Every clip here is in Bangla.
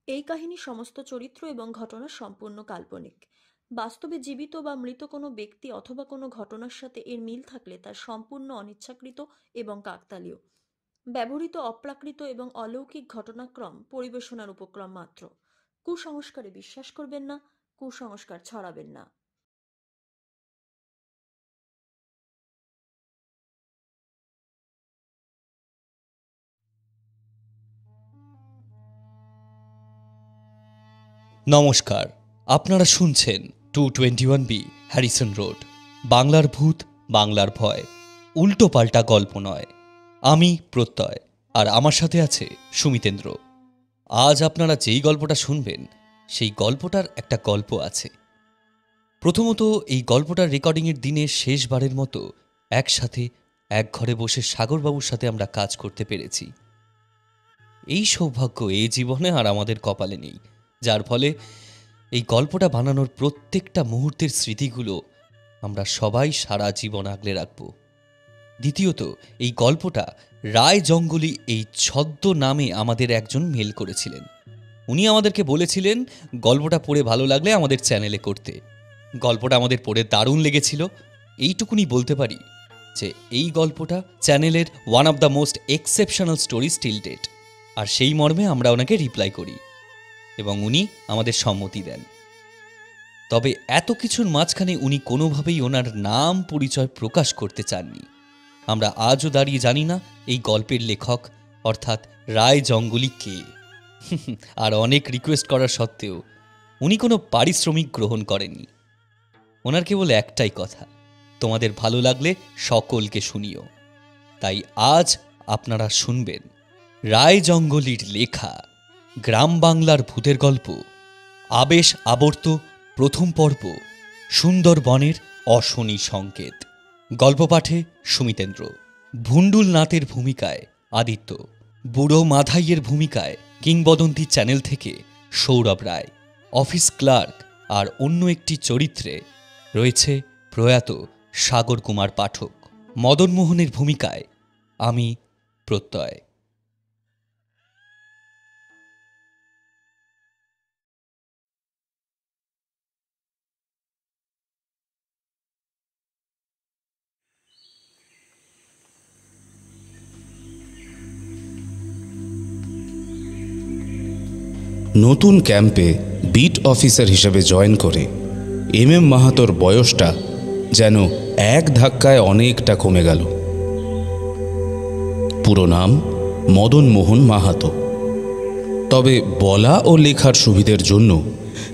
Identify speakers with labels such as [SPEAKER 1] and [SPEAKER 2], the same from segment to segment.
[SPEAKER 1] এই কাহিনীর সমস্ত চরিত্র এবং ঘটনা সম্পূর্ণ কাল্পনিক। বাস্তবে জীবিত বা মৃত কোনো ব্যক্তি অথবা কোনো ঘটনার সাথে এর মিল থাকলে তা সম্পূর্ণ অনিচ্ছাকৃত এবং কাকতালীয়। ব্যবহৃত অপ্রাকৃত এবং অলৌকিক ঘটনাক্রম পরিবেশনার উপক্রম মাত্র। কুসংস্কারে বিশ্বাস করবেন না, কুসংস্কার ছড়াবেন না।
[SPEAKER 2] নমস্কার, আপনারা শুনছেন 221B হ্যারিসন রোড, বাংলার ভূত, বাংলার ভয়, উল্টো পাল্টা গল্প নয়। আমি প্রত্যয়, আর আমার সাথে আছে সুমিতেন্দ্র। আজ আপনারা যেই গল্পটা শুনবেন সেই গল্পটার একটা গল্প আছে। প্রথমত, এই গল্পটার রেকর্ডিংয়ের দিনে শেষবারের মতো একসাথে এক ঘরে বসে সাগরবাবুর সাথে আমরা কাজ করতে পেরেছি। এই সৌভাগ্য এই জীবনে আর আমাদের কপালে নেই, যার ফলে এই গল্পটা বানানোর প্রত্যেকটা মুহূর্তের স্মৃতিগুলো আমরা সবাই সারা জীবন আগলে রাখব। দ্বিতীয়ত, এই গল্পটা রায় জঙ্গলি এই ছদ্ম নামে আমাদের একজন মেল করেছিলেন। উনি আমাদেরকে বলেছিলেন গল্পটা পড়ে ভালো লাগলে আমাদের চ্যানেলে করতে। গল্পটা আমাদের পড়ে দারুণ লেগেছিল। এইটুকুনি বলতে পারি যে এই গল্পটা চ্যানেলের one of the most exceptional story still date. আর সেই মর্মে আমরা ওনাকে রিপ্লাই করি এবং উনি আমাদের সম্মতি দেন। তবে এত কিছুর মাঝখানে উনি কোনোভাবেই ওনার নাম পরিচয় প্রকাশ করতে চাননি। আমরা আজও দাঁড়িয়ে জানি না এই গল্পের লেখক অর্থাৎ রায় জঙ্গলি কে। আর অনেক রিকোয়েস্ট করার সত্ত্বেও উনি কোনো পারিশ্রমিক গ্রহণ করেননি। ওনার কেবল একটাই কথা, তোমাদের ভালো লাগলে সকলকে শুনিও। তাই আজ আপনারা শুনবেন রায় জঙ্গলির লেখা গ্রাম বাংলার ভূতের গল্প আবেশ আবর্ত প্রথম পর্ব, সুন্দরবনের অশনি সংকেত। গল্প পাঠে সুমিতেন্দ্র, ভুন্ডুল নাথের ভূমিকায় আদিত্য, বুড়ো মাধাইয়ের ভূমিকায় কিংবদন্তি চ্যানেল থেকে সৌরভ রায়, অফিস ক্লার্ক আর অন্য একটি চরিত্রে রয়েছে প্রয়াত সাগর কুমার পাঠক। মদনমোহনের ভূমিকায় আমি প্রত্যয়।
[SPEAKER 3] নতুন ক্যাম্পে বিট অফিসার হিসেবে জয়েন করে এম মাহাতোর বয়সটা যেন এক ধাক্কায় অনেকটা কমে গেল। পুরো নাম মদন মোহন মাহাতো। তবে বলা ও লেখার সুবিধের জন্য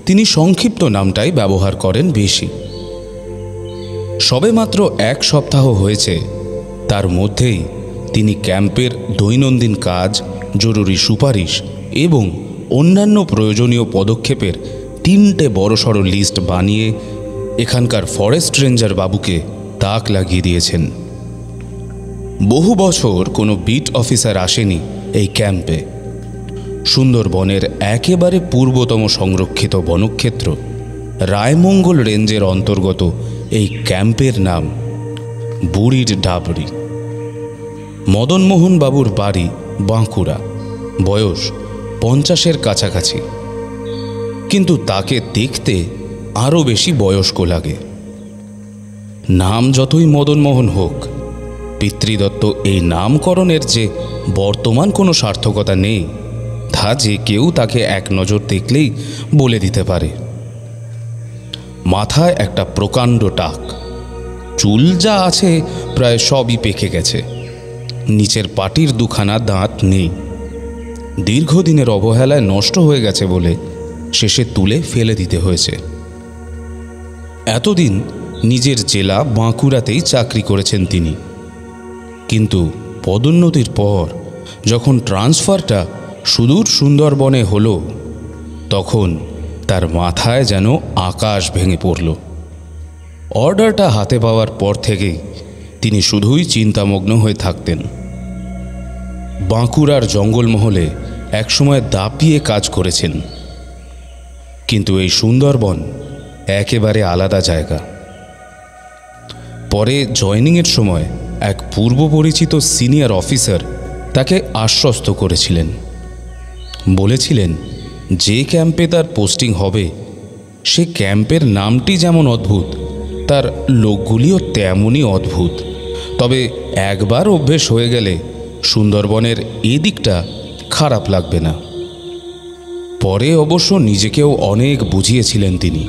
[SPEAKER 3] তিনি সংক্ষিপ্ত নামটাই ব্যবহার করেন বেশি। সবেমাত্র এক সপ্তাহ হয়েছে, তার মধ্যেই তিনি ক্যাম্পের দৈনন্দিন কাজ, জরুরি সুপারিশ এবং অন্যান্য প্রয়োজনীয় পদক্ষেপের 3টে বড়সড় লিস্ট বানিয়ে এখানকার ফরেস্ট রেঞ্জার বাবুকে তাক লাগিয়ে দিয়েছেন। বহু বছর কোনো বিট অফিসার আসেনি এই ক্যাম্পে। সুন্দরবনের একেবারে পূর্বতম সংরক্ষিত বনক্ষেত্র রায়মঙ্গল রেঞ্জের অন্তর্গত এই ক্যাম্পের নাম বুড়ির ডাবরি। মদনমোহন বাবুর বাড়ি বাঁকুড়া, বয়স 50-এর কাছাকাছি, কিন্তু তাকে দেখতে আরও বেশি বয়স্ক লাগে। নাম যতই মদনমোহন হোক, পিতৃদত্ত এই নামকরণের যে বর্তমান কোনো সার্থকতা নেই তা যে কেউ তাকে এক নজর দেখলেই বলে দিতে পারে। মাথায় একটা প্রকাণ্ড টাক, চুল যা আছে প্রায় সবই পেকে গেছে, নিচের পাটির দুখানা দাঁত নেই, দীর্ঘদিনের অবহেলায় নষ্ট হয়ে গেছে বলে শেষে তুলে ফেলে দিতে হয়েছে। এতদিন নিজের জেলা বাঁকুড়াতেই চাকরি করেছেন তিনি, কিন্তু পদোন্নতির পর যখন ট্রান্সফারটা সুদূর সুন্দরবনে হলো, তখন তার মাথায় যেন আকাশ ভেঙে পড়ল। অর্ডারটা হাতে পাওয়ার পর থেকেই তিনি শুধুই চিন্তামগ্ন হয়ে থাকতেন। বাঁকুড়ার জঙ্গলমহলে একসময় দাপিয়ে কাজ করেছেন, কিন্তু এই সুন্দরবন একেবারে আলাদা জায়গা। পরে জয়েনিংয়ের সময় এক পূর্ব পরিচিত সিনিয়র অফিসার তাকে আশ্বস্ত করেছিলেন, বলেছিলেন যে ক্যাম্পে তার পোস্টিং হবে সে ক্যাম্পের নামটি যেমন অদ্ভুত, তার লোকগুলিও তেমনই অদ্ভুত। তবে একবার অভ্যেস হয়ে গেলে সুন্দরবনের এদিকটা খারাপ লাগবে না। পরে অবশ্য নিজেকেও অনেক বুঝিয়েছিলেন তিনি।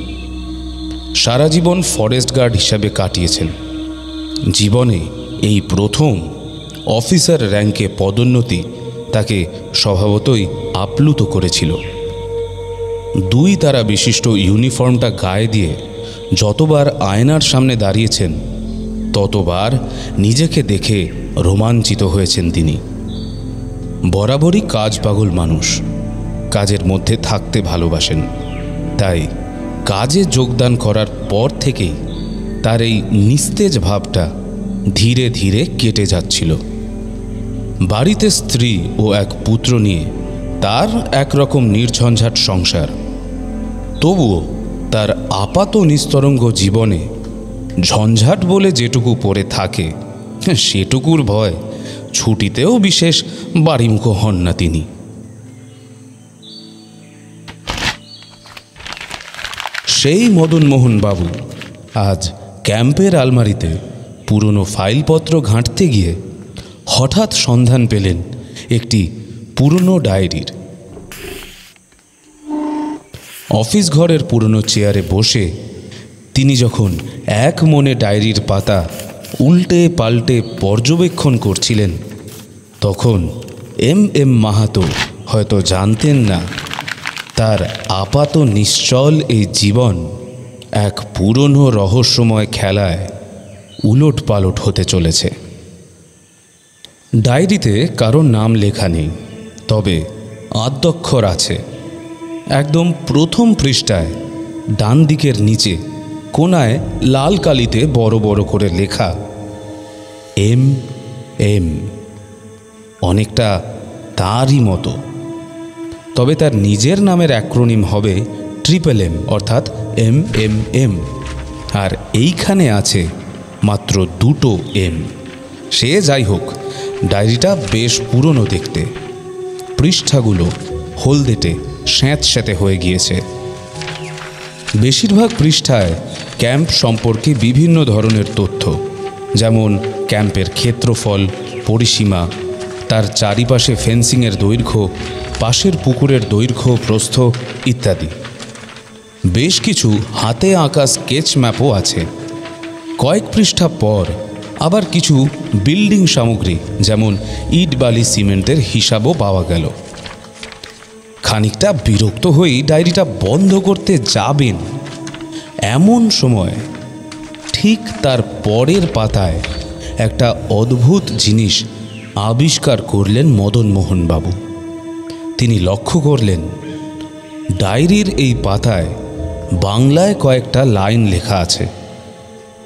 [SPEAKER 3] সারা জীবন ফরেস্ট গার্ড হিসাবে কাটিয়েছেন। জীবনে এই প্রথম অফিসার র্যাঙ্কে পদোন্নতি তাকে স্বভাবতই আপ্লুত করেছিল। 2 তারা বিশিষ্ট ইউনিফর্মটা গায়ে দিয়ে যতবার আয়নার সামনে দাঁড়িয়েছেন ততবার নিজেকে দেখে রোমাঞ্চিত হয়েছেন তিনি। বরাবরই কাজ পাগল মানুষ, কাজের মধ্যে থাকতে ভালোবাসেন। তাই কাজে যোগদান করার পর থেকেই তার এই নিস্তেজ ভাবটা ধীরে ধীরে কেটে যাচ্ছিল। বাড়িতে স্ত্রী ও এক পুত্র নিয়ে তার একরকম নির্ঝঞ্ঝাট সংসার। তবুও তার আপাত নিস্তরঙ্গ জীবনে ঝঞ্ঝাট বলে যেটুকু পড়ে থাকে সেটুকুর ভয় ছুটিতেও বিশেষ বাড়িমুখ হন না তিনি। সেই মদনমোহন বাবু আজ ক্যাম্পের আলমারিতে পুরনো ফাইলপত্র ঘাঁটতে গিয়ে হঠাৎ সন্ধান পেলেন একটি পুরনো ডায়েরির। অফিস ঘরের পুরনো চেয়ারে বসে তিনি যখন এক মনে ডায়েরির পাতা উল্টে পাল্টে পর্যবেক্ষণ করছিলেন তখন এম মাহাতো হয়তো জানতেন না তার আপাত নিশ্চল এই জীবন এক পুরনো রহস্যময় খেলায় উলট পালট হতে চলেছে। ডায়েরিতে কারো নাম লেখা নেই, তবে আদ্যক্ষর আছে। একদম প্রথম পৃষ্ঠায় ডান দিকের নিচে কোনায় লাল কালিতে বড় বড় করে লেখা এম। অনেকটা তারই মতো, তবে তার নিজের নামের অ্যাক্রোনিম হবে MMM অর্থাৎ MMM, আর এইখানে আছে মাত্র 2টো M। সে যাই হোক, ডায়েরিটা বেশ পুরনো দেখতে। পৃষ্ঠাগুলো হলদেটে স্যাঁতস্যাঁতে হয়ে গিয়েছে। বেশিরভাগ পৃষ্ঠায় ক্যাম্প সম্পর্কে বিভিন্ন ধরনের তথ্য, যেমন ক্যাম্পের ক্ষেত্রফল, পরিসীমা, তার চারিপাশে ফেন্সিংয়ের দৈর্ঘ্য, পাশের পুকুরের দৈর্ঘ্য প্রস্থ ইত্যাদি। বেশ কিছু হাতে আঁকা স্কেচ ম্যাপও আছে। কয়েক পৃষ্ঠা পর আবার কিছু বিল্ডিং সামগ্রী যেমন ইট বালি সিমেন্টের হিসাবও পাওয়া গেল। খানিকটা বিরক্ত হয়েই ডায়েরিটা বন্ধ করতে যাবেন, এমন সময় ঠিক তার পরের পাতায় একটা অদ্ভুত জিনিস আবিষ্কার করলেন মদনমোহন বাবু। তিনি লক্ষ্য করলেন ডায়েরির এই পাতায় বাংলায় কয়েকটা লাইন লেখা আছে।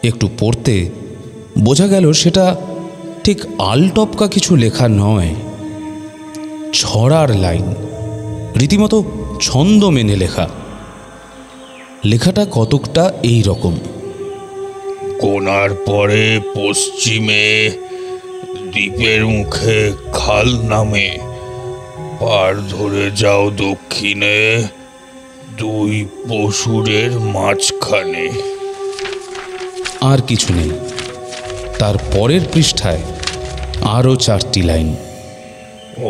[SPEAKER 3] একটু পড়তে বোঝা গেল সেটা ঠিক আলটপকা কিছু লেখা নয়, ছড়ার লাইন, রীতিমতো ছন্দ মেনে লেখা। লেখাটা কতকটা এই রকম:
[SPEAKER 4] কোনার পরে পশ্চিমে দ্বীপের মুখে খাল নামে, পার ধরে যাও দক্ষিণে 2 পশুরের মাঝখানে।
[SPEAKER 3] আর কিছু নেই। তার পরের পৃষ্ঠায় আরও 4টি লাইন: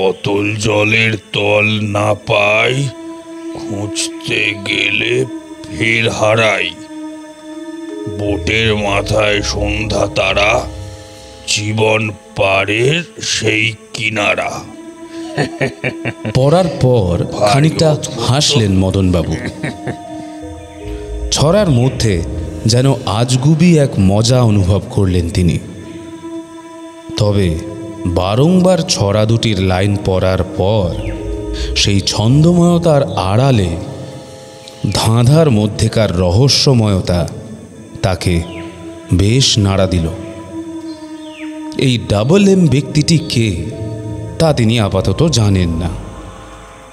[SPEAKER 4] অতল জলের তল না পাই, খুঁজতে গেলে ফের হারাই, বোটের মাথায় সন্ধ্যা তারা, জীবন পারের সেই কিনারা।
[SPEAKER 3] পড়ার পর খানিকটা হাসলেন মদনবাবু। ছড়ার মধ্যে যেন আজগুবি এক মজা অনুভব করলেন তিনি। তবে বারংবার ছড়া দুটির লাইন পড়ার পর সেই ছন্দময়তার আড়ালে ধাঁধার মধ্যেকার রহস্যময়তা তাকে বেশ নাড়া দিল। এই MMM ব্যক্তিটি কে তা তিনি আপাতত জানেন না।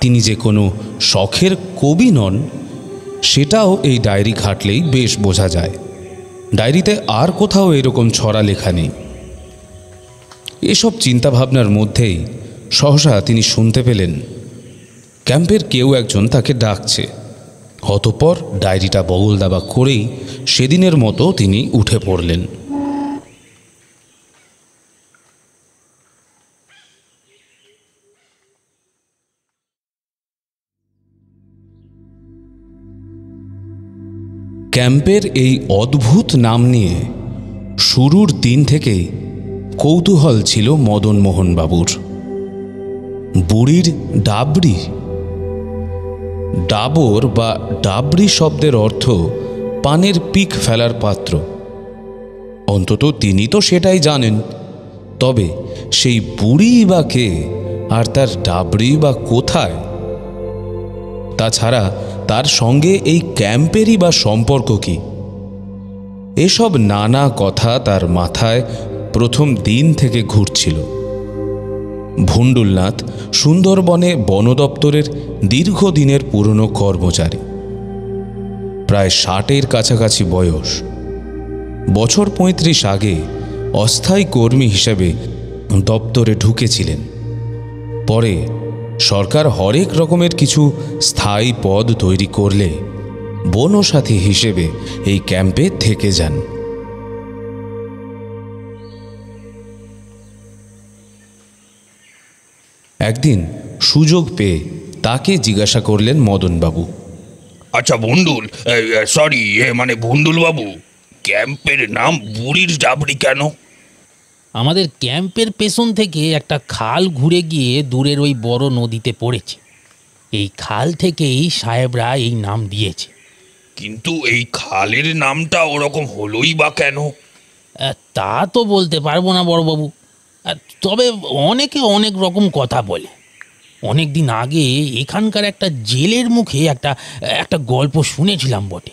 [SPEAKER 3] তিনি যে কোনো শখের কবি নন সেটাও এই ডায়েরি ঘাঁটলেই বেশ বোঝা যায়। ডায়েরিতে আর কোথাও এরকম ছড়া লেখা নেই। এসব চিন্তাভাবনার মধ্যেই সহসা তিনি শুনতে পেলেন ক্যাম্পের কেউ একজন তাকে ডাকছে। অতঃপর ডায়েরিটা বগল দাবা করেই সেদিনের মতো তিনি উঠে পড়লেন। ক্যাম্পের এই অদ্ভুত নাম নিয়ে শুরুর দিন থেকেই কৌতূহল ছিল মদন মোহন বাবুর। বুড়ির ডাবরি, ডাবর বা ডাবরি শব্দের অর্থ পানের পিক ফেলার পাত্র। অন্তত তিনি তো সেটাই জানেন, তবে সেই বুড়ি বা কে, আর তার ডাবরি বা কোথায়? তাছাড়া তার সঙ্গে এই ক্যাম্পেরই বা সম্পর্ক কি? এসব নানা কথা তার মাথায় প্রথম দিন থেকে ঘুরছিল। ভুন্ডুলনাথ সুন্দরবনে বন দপ্তরের দীর্ঘদিনের পুরনো কর্মচারী, প্রায় 60-এর কাছাকাছি বয়স। বছর 35 আগে অস্থায়ী কর্মী হিসেবে দপ্তরে ঢুকেছিলেন। পরে সরকার হরেক রকমের কিছু স্থায়ী পদ তৈরি করলে বনসাথী হিসেবে এই ক্যাম্পে থেকে যান। একদিন সুযোগ পেয়ে তাকে জিজ্ঞাসা করলেন মদনবাবু।
[SPEAKER 4] আচ্ছা ভুন্ডুল, সরি মানে ভুন্ডুল বাবু, ক্যাম্পের নাম বুড়ির ডাবরি কেন?
[SPEAKER 5] আমাদের ক্যাম্পের পেছন থেকে একটা খাল ঘুরে গিয়ে দূরের ওই বড় নদীতে পড়েছে। এই খাল থেকেই সাহেবরা এই নাম দিয়েছে।
[SPEAKER 4] কিন্তু এই খালের নামটা ওরকম হলোই বা কেন?
[SPEAKER 5] তা তো বলতে পারবো না বড়বাবু, তবে অনেকে অনেক রকম কথা বলে। অনেক দিন আগে এখানকার একটা জেলের মুখে একটা গল্প শুনেছিলাম বটে,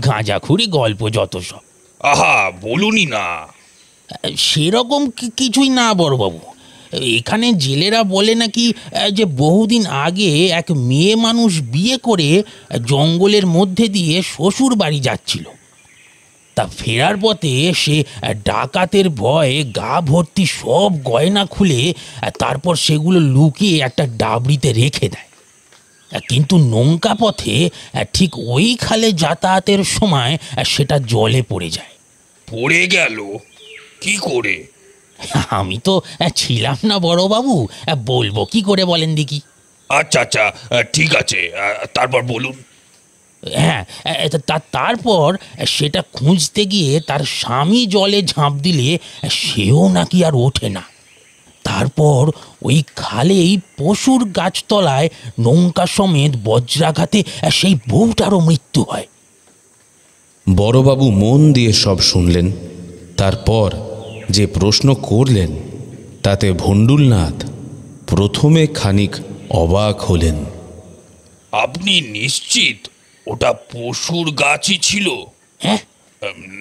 [SPEAKER 5] গাঁজাখুরি গল্প যত সব।
[SPEAKER 4] আহা, বলুনি না।
[SPEAKER 5] সেরকম কিছুই না বড়বাবু। এখানে জেলেরা বলে নাকি যে বহুদিন আগে এক মেয়ে মানুষ বিয়ে করে জঙ্গলের মধ্যে দিয়ে শ্বশুর বাড়ি যাচ্ছিল। তা ফেরার পথে সে ডাকাতের ভয়ে গা ভর্তি সব গয়না খুলে তারপর সেগুলো লুকিয়ে একটা ডাবরিতে রেখে দেয়। কিন্তু নৌকা পথে ঠিক ওই খালে যাতায়াতের সময় সেটা জলে পড়ে যায়।
[SPEAKER 4] পড়ে গেল? কি করে?
[SPEAKER 5] আমি তো ছিলাম না বড়বাবু, বলবো কি করে বলেন দেখি।
[SPEAKER 4] আচ্ছা আচ্ছা, ঠিক আছে, তারপর বলুন।
[SPEAKER 5] হ্যাঁ, তারপর সেটা খুঁজতে গিয়ে তার স্বামী জলে ঝাঁপ দিলে সেও নাকি আর ওঠে না। তারপর ওই খালেই পশুর গাছতলায় নৌকা সমেত বজ্রাঘাতে সেই বউটারও মৃত্যু হয়।
[SPEAKER 3] বড়বাবু মন দিয়ে সব শুনলেন। তারপর যে প্রশ্ন করলেন তাতে ভুন্ডুলনাথ প্রথমে খানিক অবাক হলেন।
[SPEAKER 4] আপনি নিশ্চিত ওটা পশুর গাছই ছিল?
[SPEAKER 5] হ্যাঁ,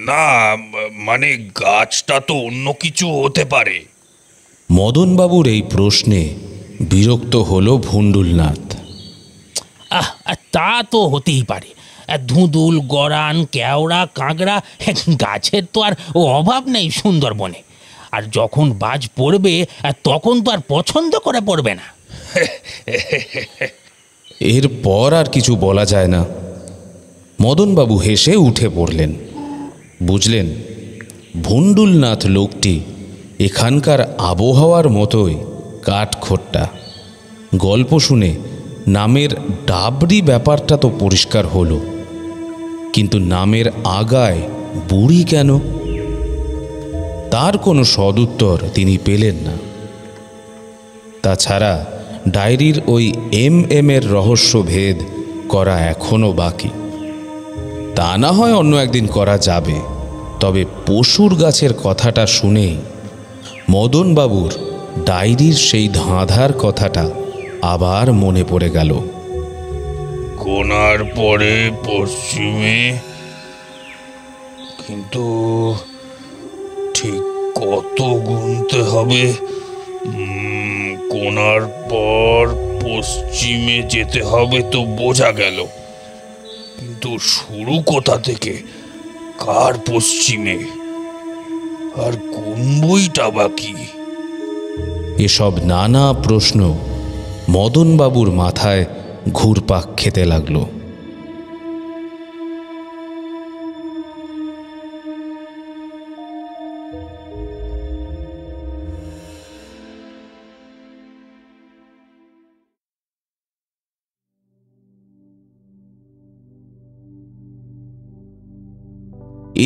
[SPEAKER 4] না, মানে গাছটা তো অন্য কিছু হতে পারে।
[SPEAKER 3] মদনবাবুর এই প্রশ্নে বিরক্ত হল ভুন্ডুলনাথ।
[SPEAKER 5] তা তো হতেই পারে। ধুঁদুল, গরান, কেওড়া, কাঁকড়া, গাছের তো আর অভাব নেই সুন্দরবনে। আর যখন বাজ পড়বে তখন তো আর পছন্দ করে পড়বে না।
[SPEAKER 3] এরপর আর কিছু বলা যায় না। মদনবাবু হেসে উঠে পড়লেন। বুঝলেন, ভুন্ডুলনাথ লোকটি এখানকার আবহাওয়ার মতোই কাঠখোট্টা। গল্প শুনে নামের ডাবরি ব্যাপারটা তো পরিষ্কার হলো, কিন্তু নামের আগায় বুড়ি কেন? তার কোনো সদুত্তর তিনি পেলেন না। তাছাড়া ডায়েরির ওই এর রহস্য ভেদ করা এখনো বাকি। তা না হয় অন্য একদিন করা যাবে, তবে পশুর গাছের কথাটা শুনেই মদনবাবুর ডায়েরির সেই ধাঁধার কথাটা আবার মনে পড়ে গেল।
[SPEAKER 4] কোণার পরে পশ্চিমে, কিন্তু ঠিক কত গুনতে হবে? কোণার পর পশ্চিমে যেতে হবে তো বোঝা গেল, কিন্তু শুরু কোথা থেকে, কার পশ্চিমে, আর কোন বইটা বাকি?
[SPEAKER 3] এসব নানা প্রশ্ন মদনবাবুর মাথায় ঘুরপাক খেতে লাগলো।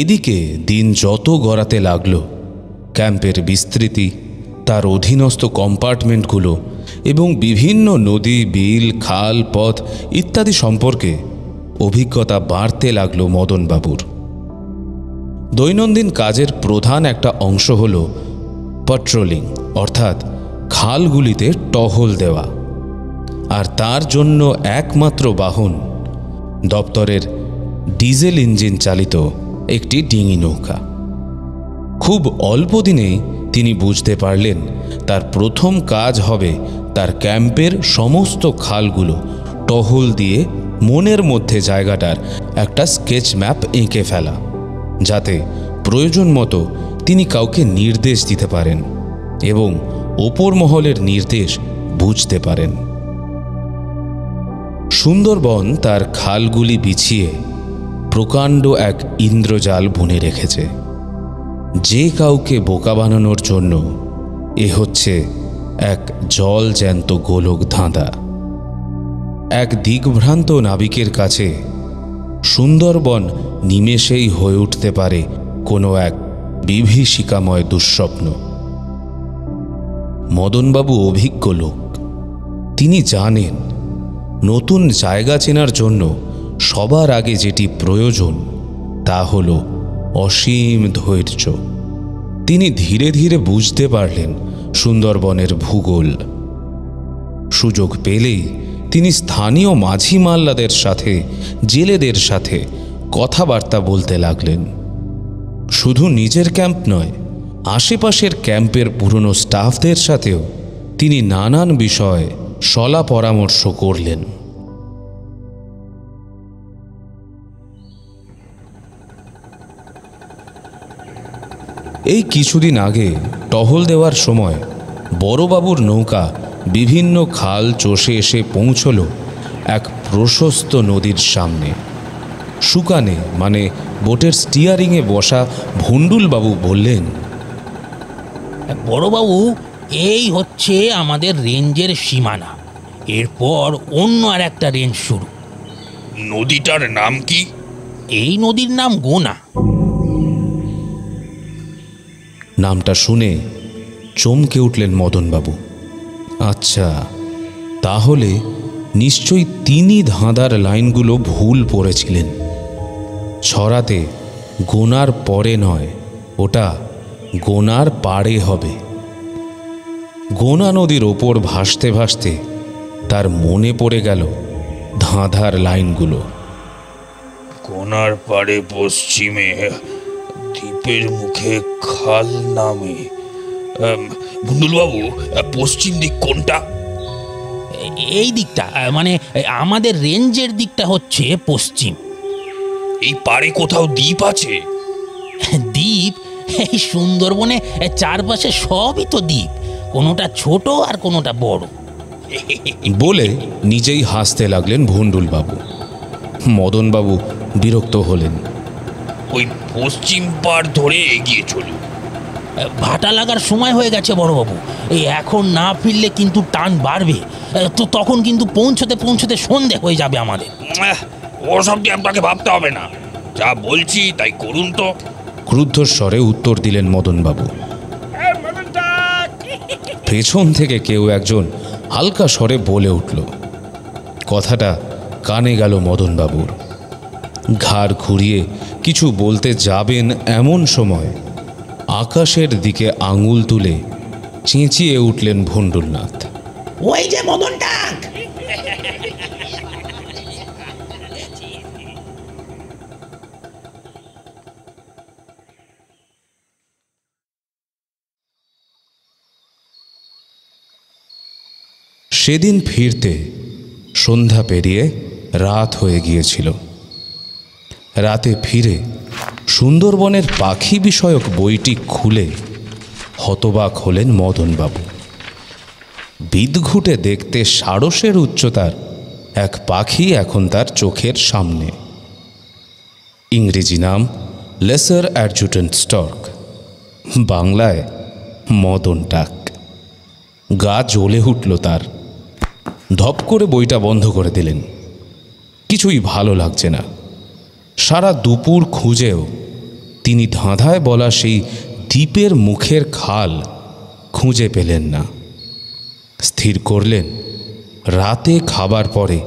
[SPEAKER 3] এদিকে দিন যত গড়াতে লাগলো, ক্যাম্পের বিস্তৃতি, তার অধীনস্থ কম্পার্টমেন্টগুলো এবং বিভিন্ন নদী, বিল, খাল, পথ ইত্যাদি সম্পর্কে অভিজ্ঞতা বাড়তে লাগলো মদনবাবুর। দৈনন্দিন কাজের প্রধান একটা অংশ হল পাট্রোলিং, অর্থাৎ খালগুলিতে টহল দেওয়া। আর তার জন্য একমাত্র বাহন দপ্তরের ডিজেল ইঞ্জিন চালিত একটি ডিঙি নৌকা। খুব অল্প দিনেই তিনি বুঝতে পারলেন তার প্রথম কাজ হবে তার ক্যাম্পের সমস্ত খালগুলো টহল দিয়ে মনের মধ্যে জায়গাটার একটা স্কেচ ম্যাপ এঁকে ফেলা, যাতে প্রয়োজন মতো তিনি কাউকে নির্দেশ দিতে পারেন এবং ওপর মহলের নির্দেশ বুঝতে পারেন। সুন্দরবন তার খালগুলি বিছিয়ে প্রকাণ্ড এক ইন্দ্রজাল বুনে রেখেছে। যে কাউকে বোকা বানানোর জন্য এ হচ্ছে এক জল জ্যান্ত গোলক ধাঁধা। এক দিগ্ভ্রান্ত নাবিকের কাছে সুন্দরবন নিমেষেই হয়ে উঠতে পারে কোনো এক বিভীষিকাময় দুঃস্বপ্ন। মদনবাবু অভিজ্ঞ লোক। তিনি জানেন নতুন জায়গা চেনার জন্য সবার আগে যেটি প্রয়োজন তা হল অসীম ধৈর্য। তিনি ধীরে ধীরে বুঝতে পারলেন সুন্দরবনের ভূগোল। সুযোগ পেলেই তিনি স্থানীয় মাঝি মাল্লাদের সাথে, জেলেদের সাথে কথাবার্তা বলতে লাগলেন। শুধু নিজের ক্যাম্প নয়, আশেপাশের ক্যাম্পের পুরনো স্টাফদের সাথেও তিনি নানান বিষয়ে শলা পরামর্শ করলেন। এই কিছুদিন আগে টহল দেওয়ার সময় বড়বাবুর নৌকা বিভিন্ন খাল চষে এসে পৌঁছল এক প্রশস্ত নদীর সামনে। সুকানে মানে বোটের স্টিয়ারিংয়ে বসা ভুন্ডুলবাবু বললেন,
[SPEAKER 5] বড়বাবু, এই হচ্ছে আমাদের রেঞ্জের সীমানা। এরপর অন্য আর একটা রেঞ্জ শুরু।
[SPEAKER 4] নদীটার নাম কি?
[SPEAKER 5] এই নদীর নাম গোনা।
[SPEAKER 3] নামটা শুনে চমকে উঠলেন মদনবাবু। আচ্ছা, তাহলে নিশ্চয়ই তিনি ধাঁধার লাইনগুলো ভুল পড়েছিলেন। ছড়াতে গোনার পরে নয়, ওটা গোনার পাড়ে হবে। গোনা নদীর ওপর ভাসতে ভাসতে তার মনে পড়ে গেল ধাঁধার লাইনগুলো।
[SPEAKER 4] কোনার পাড়ে পশ্চিমে দ্বীপের মুখে খাল নামে। ভুন্ডুলবাবু, পশ্চিম দিক কোনটা?
[SPEAKER 5] এই দিকটা, মানে আমাদের রেঞ্জের দিকটা হচ্ছে পশ্চিম।
[SPEAKER 4] এই পাড়ে কোথাও দ্বীপ আছে?
[SPEAKER 5] দ্বীপ? এই সুন্দরবনে চারপাশে সবই তো দ্বীপ, কোনোটা ছোট আর কোনোটা বড়।
[SPEAKER 3] বলে নিজেই হাসতে লাগলেন ভুন্ডুলবাবু। মদনবাবু বিরক্ত হলেন।
[SPEAKER 4] ওই পশ্চিম পাড় ধরে এগিয়ে চলুন।
[SPEAKER 5] ভাটা লাগার সময় হয়ে গেছে বড়বাবু। এই এখন না ফিরলে কিন্তু টান বাড়বে, তো তখন কিন্তু পৌঁছতে পৌঁছতে সন্ধে হয়ে যাবে আমাদের।
[SPEAKER 4] ওসব দিয়ে আপনাকে ভাবতে হবে না, যা বলছি তাই করুন তো।
[SPEAKER 3] ক্রুদ্ধ স্বরে উত্তর দিলেন মদনবাবু। পেছন থেকে কেউ একজন হালকা স্বরে বলে উঠল। কথাটা কানে গেল মদনবাবুর। ঘাড় ঘুরিয়ে কিছু বলতে যাবেন এমন সময় আকাশের দিকে আঙুল তুলে চেঁচিয়ে উঠলেন ভণ্ডুলনাথ,
[SPEAKER 5] ওই যে মদন ডাক!
[SPEAKER 3] সেদিন ফিরতে সন্ধ্যা পেরিয়ে রাত হয়ে গিয়েছিল। রাতে ফিরে সুন্দরবনের পাখি বিষয়ক বইটি খুলে হতবাক হলেন মদনবাবু। বিদঘুটে দেখতে সারসের উচ্চতার এক পাখি এখন তার চোখের সামনে। ইংরেজি নাম লেসার অ্যাডজুটেন্ট স্টর্ক, বাংলায় মদন টাক। গা জ্বলে উঠল তার। ধপ করে বইটা বন্ধ করে দিলেন। কিছুই ভালো লাগছে না। সারা দুপুর খুঁজেও তিনি ধাঁধায় বলা সেই দ্বীপের মুখের খাল খুঁজে পেলেন না। স্থির করলেন রাতে খাবার পরে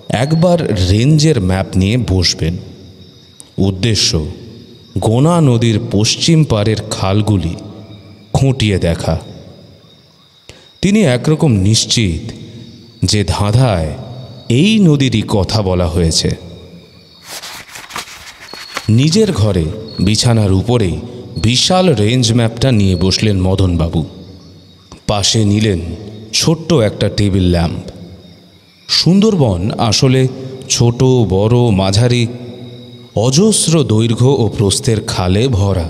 [SPEAKER 3] একবার রেঞ্জের ম্যাপ নিয়ে বসবেন। উদ্দেশ্য গোনা নদীর পশ্চিম পারের খালগুলি খুঁটিয়ে দেখা। তিনি একরকম নিশ্চিত যে ধাঁধায় এই নদীরই কথা বলা হয়েছে। নিজের ঘরে বিছানার উপরেই বিশাল রেঞ্জ ম্যাপটা নিয়ে বসলেন মদনবাবু। পাশে নিলেন ছোট্ট একটা টেবিল ল্যাম্প। সুন্দরবন আসলে ছোট বড় মাঝারি অজস্র দৈর্ঘ্য ও প্রস্থের খালে ভরা।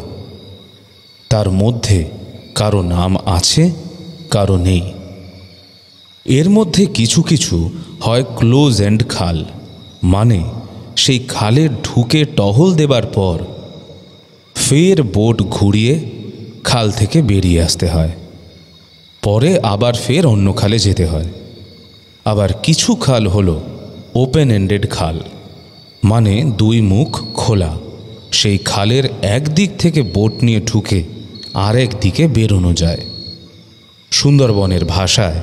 [SPEAKER 3] তার মধ্যে কারো নাম আছে, কারো নেই। এর মধ্যে কিছু কিছু হয় ক্লোজ এন্ড খাল, মানে সেই খালে ঢুকে টহল দেবার পর ফের বোট ঘুরিয়ে খাল থেকে বেরিয়ে আসতে হয়, পরে আবার ফের অন্য খালে যেতে হয়। আবার কিছু খাল হলো ওপেন এন্ডেড খাল, মানে দুই মুখ খোলা। সেই খালের একদিক থেকে বোট নিয়ে ঢুকে আরেক দিকে বেরোনো যায়। সুন্দরবনের ভাষায়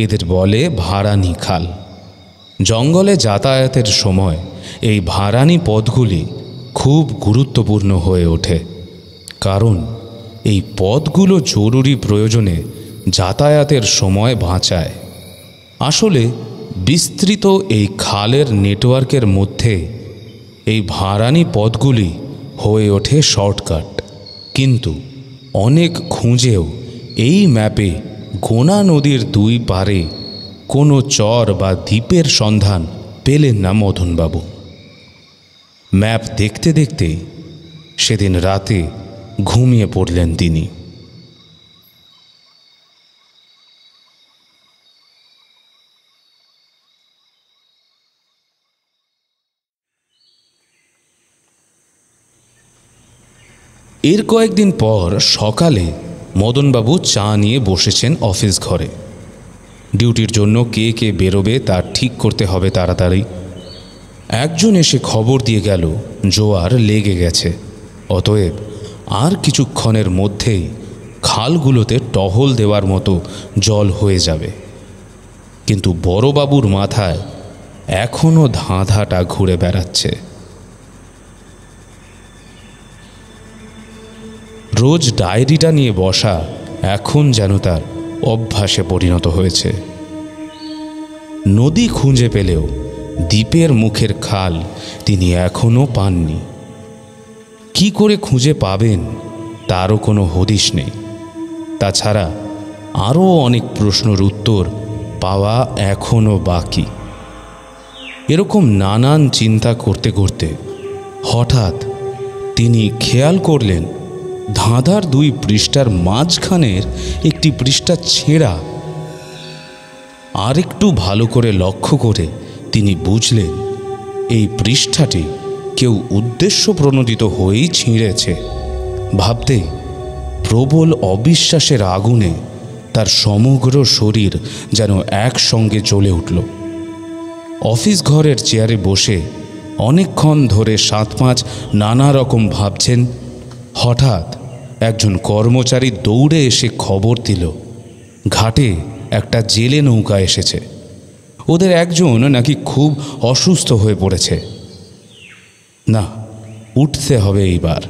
[SPEAKER 3] এদের বলে ভাড়ানি খাল। জঙ্গলে যাতায়াতের সময় এই ভাড়ানি পথগুলি খুব গুরুত্বপূর্ণ হয়ে ওঠে, কারণ এই পথগুলো জরুরি প্রয়োজনে যাতায়াতের সময় বাঁচায়। আসলে বিস্তৃত এই খালের নেটওয়ার্কের মধ্যে এই ভাড়ানি পথগুলি হয়ে ওঠে শর্টকাট। কিন্তু অনেক খুঁজেও এই ম্যাপে গোনা নদীর দুই পারে কোনো চর বা দ্বীপের সন্ধান পেলেন না মদনবাবু। ম্যাপ দেখতে দেখতে সেদিন রাতে ঘুমিয়ে পড়লেন তিনি। এর কয়েকদিন পর সকালে মদনবাবু চা নিয়ে বসেছেন অফিস ঘরে। ডিউটির জন্য কে কে বেরোবে তা ঠিক করতে হবে তাড়াতাড়ি। একজন এসে খবর দিয়ে গেল জোয়ার লেগে গেছে, অতএব আর কিছুক্ষণের মধ্যেই খালগুলোতে টহল দেওয়ার মতো জল হয়ে যাবে। কিন্তু বড়বাবুর মাথায় এখনও ধাঁধাটা ঘুরে বেড়াচ্ছে। রোজ ডায়েরিটা নিয়ে বসা এখন যেন তার অভ্যাসে পরিণত হয়েছে। নদী খুঁজে পেলেও দ্বীপের মুখের খাল তিনি এখনও পাননি। কি করে খুঁজে পাবেন তারও কোনো হদিশ নেই। তাছাড়া আরও অনেক প্রশ্নের উত্তর পাওয়া এখনও বাকি। এরকম নানান চিন্তা করতে করতে হঠাৎ তিনি খেয়াল করলেন ধাঁধার দুই পৃষ্ঠার মাঝখানের একটি পৃষ্ঠা ছেঁড়া। আরেকটু ভালো করে লক্ষ্য করে তিনি বুঝলেন এই পৃষ্ঠাটি কেউ উদ্দেশ্য প্রণোদিত হয়েই ছিঁড়েছে। ভাবতে প্রবল অবিশ্বাসের আগুনে তার সমগ্র শরীর যেন একসঙ্গে জ্বলে উঠল। অফিস ঘরের চেয়ারে বসে অনেকক্ষণ ধরে ৭-৫ নানা রকম ভাবছেন। হঠাৎ একজন কর্মচারী দৌড়ে এসে খবর দিল ঘাটে একটা জেলে নৌকা এসেছে। ওদের একজন নাকি খুব অসুস্থ হয়ে পড়েছে। না, উঠতে হবে এইবার।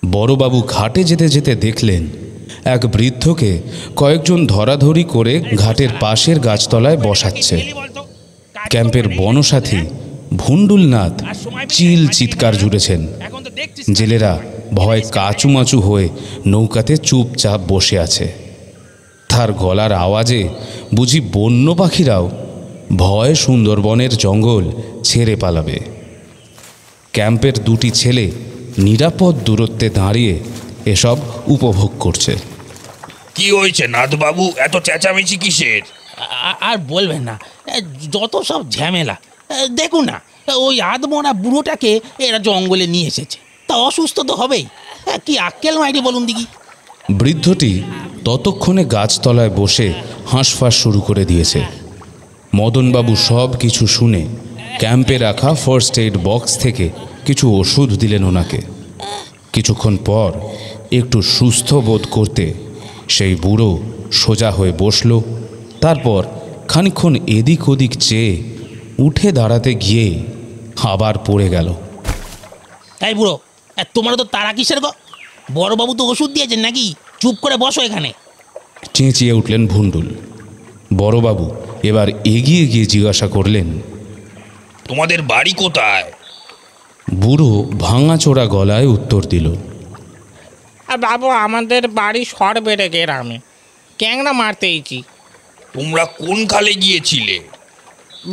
[SPEAKER 3] বড়বাবু ঘাটে যেতে যেতে দেখলেন এক বৃদ্ধকে কয়েকজন ধরাধরি করে ঘাটের পাশের গাছতলায় বসাচ্ছে। ক্যাম্পের বনসাথী ভুন্ডুলনাথ চিল চিৎকার জুড়েছেন। জেলেরা ভয় কাচুমাচু হয়ে নৌকাতে চুপচাপ বসে আছে। তার গলার আওয়াজে বুঝি বন্য পাখিরাও ভয় সুন্দরবনের জঙ্গল ছেড়ে পালাবে। ক্যাম্পের দুটি ছেলে নিরাপদ দূরত্বে দাঁড়িয়ে এসব উপভোগ করছে।
[SPEAKER 4] কি হয়েছে নাথবাবু, এত চেঁচামেচি কিসের?
[SPEAKER 5] আর বলবেন না, যত সব ঝামেলা। দেখুন না, ওই আধমরা বুড়োটাকে এরা জঙ্গলে নিয়ে এসেছে, তা অসুস্থ তো হবেই। কি আক্কেল মাইরি বলুন দেখি।
[SPEAKER 3] বৃদ্ধটি ততক্ষণে গাছতলায় বসে হাঁসফাঁস শুরু করে দিয়েছে। মদনবাবু সব কিছু শুনে ক্যাম্পে রাখা ফার্স্ট এইড বক্স থেকে কিছু ওষুধ দিলেন ওনাকে। কিছুক্ষণ পর একটু সুস্থ বোধ করতে সেই বুড়ো সোজা হয়ে বসল। তারপর খানিকক্ষণ এদিক ওদিক চেয়ে উঠে দাঁড়াতে গিয়ে আবার পড়ে গেল।
[SPEAKER 5] এই বুড়ো, তোমারও তো তারা কিসের গো? বড়বাবু তো ওষুধ দিয়েছেন নাকি? চুপ করে বসো এখানে।
[SPEAKER 3] চেঁচিয়ে উঠলেন ভুন্ডুল। বড়বাবু এবার এগিয়ে গিয়ে জিজ্ঞাসা করলেন,
[SPEAKER 4] তোমাদের বাড়ি কোথায়?
[SPEAKER 3] বুড়ো ভাঙাচোরা গলায় উত্তর দিল,
[SPEAKER 6] বাবু, আমাদের বাড়ি সরবেড়ে গ্রামে, ক্যাংড়া মারতেইছি।
[SPEAKER 4] তোমরা কোন খালে গিয়েছিলে?